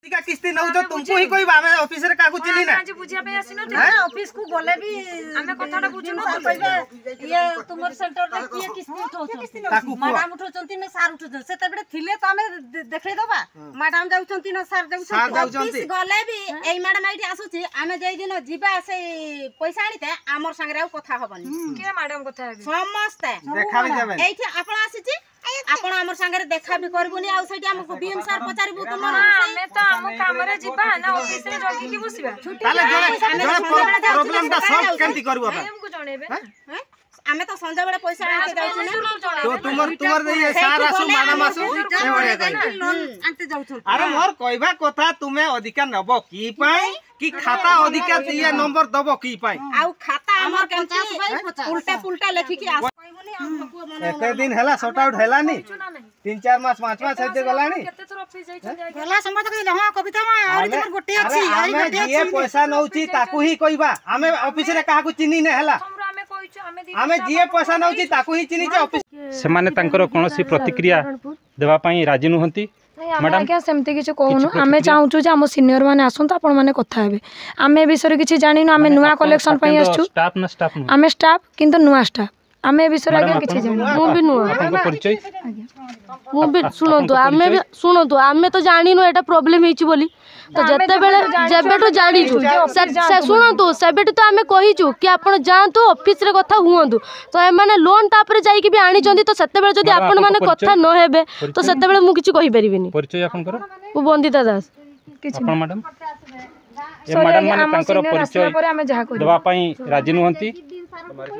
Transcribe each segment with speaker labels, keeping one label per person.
Speaker 1: का किस्ती नउ तो तुमको ही कोई बामे ऑफिस रे काकू चिनी ना
Speaker 2: आज बुझिया पे आसी न
Speaker 3: ऑफिस को बोले भी
Speaker 2: हमें कथाटा बुझुन
Speaker 3: कहबे ये तुमर सेंटर रे किए किस्ती उठाउछ मैडम उठाउछंती ना सार उठाउछ सेते बेटे थिले तो हमें देखै दबा मैडम जाउछंती ना सार जाउछंती ऑफिस गले भी एई मैडम आइडी आसुची हमें जेई दिन जीवा से पैसा आनिते हमर संगे कथा हबनी
Speaker 2: के मैडम कथा हेबे
Speaker 3: समस्त
Speaker 1: देखा भी देबे
Speaker 3: एठी आपण आसीची आपण हमर संगे देखा भी करबुनी आ सेठी हमको बीएम सर पचारिबु तुमर
Speaker 2: हमें तो हम काम रे जीबा ना ऑफिस रे जगी की बसिबा
Speaker 1: ताले जोड़े प्रॉब्लम का सॉल्व केमती करबो
Speaker 2: हमको जणेबे
Speaker 3: हमें तो संजय बड़े पैसा आके जाउछ ना
Speaker 1: तो तुमर ये सार आसु माना मासु से बड़े कहि
Speaker 3: लोन आनते जाउछ
Speaker 1: अरे मोर कहबा कथा तुमे अधिकार नबो की पाई कि खाता अधिकार दिया नंबर दबो की पाई
Speaker 3: आ खाता हमर 50 बाई 50 उल्टा पुल्टा लेखि की आस कहबोनी हम बकुआ मन
Speaker 1: एते दिन हला सॉर्ट आउट हला नी 3-4 मास 5 मास हेते गलानी
Speaker 2: केते थोर ऑफिस जाई छ
Speaker 3: गला समझ के हां कविता मा और तुमर गोटे अछि आई गोटे अछि
Speaker 1: ये पैसा नउची ताकू ही कहबा हमें ऑफिस रे काहा को चिनी ने हला हमें जीए पैसा नउची ताकू ही चिनी छ ऑफिस
Speaker 4: से माने तांकर कोनोसी प्रतिक्रिया देबा पई राजी नहंती
Speaker 2: मैडम क्या सेमती किछ कहूनु आमे चाहूछु जे हम सीनियर माने आसुन त आपण माने कथा हेबे आमे विषय किछ जानिनु आमे नुवा कलेक्शन पई आछू
Speaker 4: स्टाफ ना स्टाफ
Speaker 2: आमे स्टाफ किंतु नुवा स्टाफ आमे विषय आगे किछ जानिनु
Speaker 5: मु भी नुवा
Speaker 4: आपन परिचय
Speaker 5: मु भी सुनंतु आमे तो जानिनु एटा प्रॉब्लम हेची बोली तो जते बेले जेबेटो जानिछु से सुनंतु सेबेटो तो आमे कहिछु कि आपण जांतु ऑफिस रे कथा हुंतु तो ए माने लोन तापर जाई कि भी आनी चंदी तो सेते बेले जदी आपण माने कथा न हेबे तो सेते बेले मु किछ कहि परिबिनी
Speaker 4: परिचय आपन करो
Speaker 5: वो वंदिता दास
Speaker 2: किछ
Speaker 4: आपन मैडम ए मैडम माने तांकर परिचय
Speaker 2: पर आमे जहा करू
Speaker 4: देबा पई राजी नहंती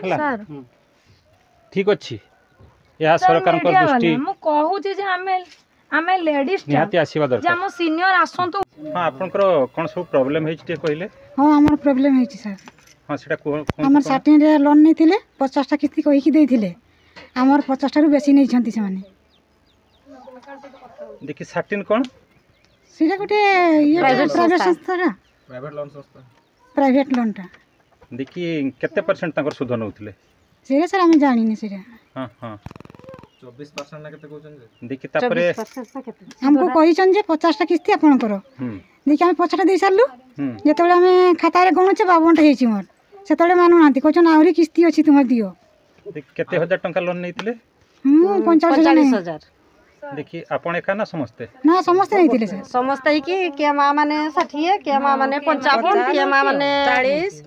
Speaker 4: हला
Speaker 2: सर
Speaker 4: ठीक अछि या सरकार को दृष्टि
Speaker 2: मु कहू जे आमे लेडीज
Speaker 4: निहाती आसीबा
Speaker 2: जे
Speaker 4: दरकार
Speaker 2: हम सीनियर आसंतु
Speaker 4: हां आपन कोन सब प्रॉब्लम हेछि ते कहले
Speaker 6: हां हमर प्रॉब्लम हेछि सर
Speaker 4: हां सेटा
Speaker 6: हमर 60 रे लोन नै थिले 50 टा किस्ती कहि कि देथिले हमर 50 टा रु बेसी नै छंती से माने
Speaker 4: देखि 60 कोन
Speaker 6: सिरा गोटे ये प्राइवेट संस्था प्राइवेट लोन टा
Speaker 4: देखि केते परसेंट तांकर सुध नउथिले
Speaker 6: सिरा सर हम जानि नै सिरा
Speaker 4: हां हां 24% ना केते कहउछन देखि तापरे
Speaker 6: हमको कहिछन जे 50 टा किस्ती आपन करो देखि हम 50 टा दे सारलु जेतबे हम खाता रे गणुचे 52 टा हेछि मोर सेतबे मानु नांती कहछन आउरी किस्ती अछि तुमर दियो
Speaker 4: केते हजार टंका लोन नैतिले
Speaker 6: 45,000
Speaker 4: देखि आपण एका ना समस्ते
Speaker 6: ना समस्ते नैतिले सर
Speaker 3: समस्त ही के मां माने 60 के मां माने 55 के मां माने 40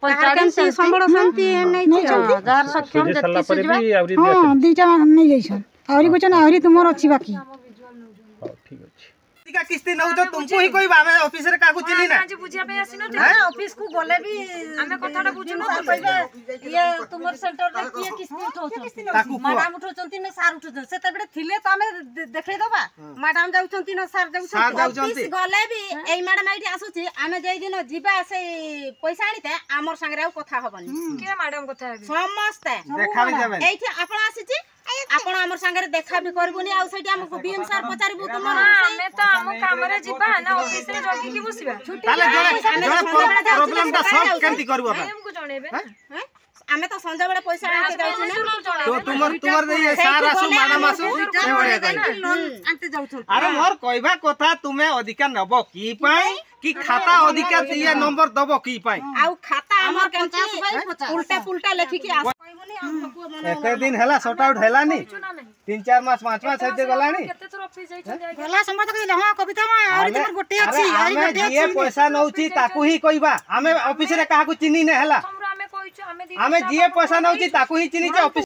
Speaker 3: 45 संबळ शांति नै छ जार सक्षम
Speaker 4: सल्ला परे भी आउरी
Speaker 6: हां दीटा नै जइसन आउरी कहछन आउरी तुमर अछि बाकी
Speaker 4: ठीक अछि
Speaker 1: का किस्ती नउ तो तुमको ही कोई बामे ऑफिस रे काकू चिनी ना
Speaker 2: आज बुझिया पे आसी न
Speaker 3: ऑफिस को बोले भी
Speaker 2: हमें कथाटा बुझुन
Speaker 3: कहबे ये तुमर सेंटर रे किए किस्ती उठाउछ मैडम उठाउछंती ना सार उठाउछ सेते बेटे थिले तो हमें देखै दबा मैडम जाउछंती ना सार जाउछंती ऑफिस गले भी एई मैडम आइडी आसुची हमें जेई दिन जीवा से पैसा आनिते हमर संगे कथा हबनी
Speaker 2: के मैडम कथा हेबे
Speaker 3: समस्त
Speaker 1: देखा भी देबे
Speaker 3: एठी आपण आसीची आपण हमर संगे देखा भी करबुनी आ सेठी हमको बीएम सर पचारिबु तुमर
Speaker 2: हमें तो हम काम रे जीबा ना ऑफिस रे जगी की बसिबा
Speaker 1: ताले जोड़े प्रॉब्लम का सॉल्व केमती करबो
Speaker 2: हमको जणेबे
Speaker 3: हमें तो संजय बड़े पैसा आके जाउछ ना
Speaker 1: तो तुमर ये सार आसु माना मासु से बड़े कहि
Speaker 3: लोन आनते जाउछ
Speaker 1: अरे मोर कहबा कथा तुमे अधिकार नबो की पाई कि खाता अधिकार दिया नंबर दबो की पाई
Speaker 3: आ खाता हमर 50 बाई 50 उल्टा पुल्टा लेखि की आस कहबोनी हम बकुआ मन
Speaker 1: एते दिन हला सॉर्ट आउट हला नी 3-4 मास 5 मास हेते गलानी
Speaker 2: केते थोर ऑफिस जाई छ
Speaker 6: गला समझ के हां कविता मा और तुमर गोटे अछि आई गोटे अछि
Speaker 1: ये पैसा नउची ताकू ही कहबा हमें ऑफिस रे काहा को चिनी ने हला
Speaker 2: हमें कहू
Speaker 1: हमें जीए पैसा नउची ताकू ही चिनी छ ऑफिस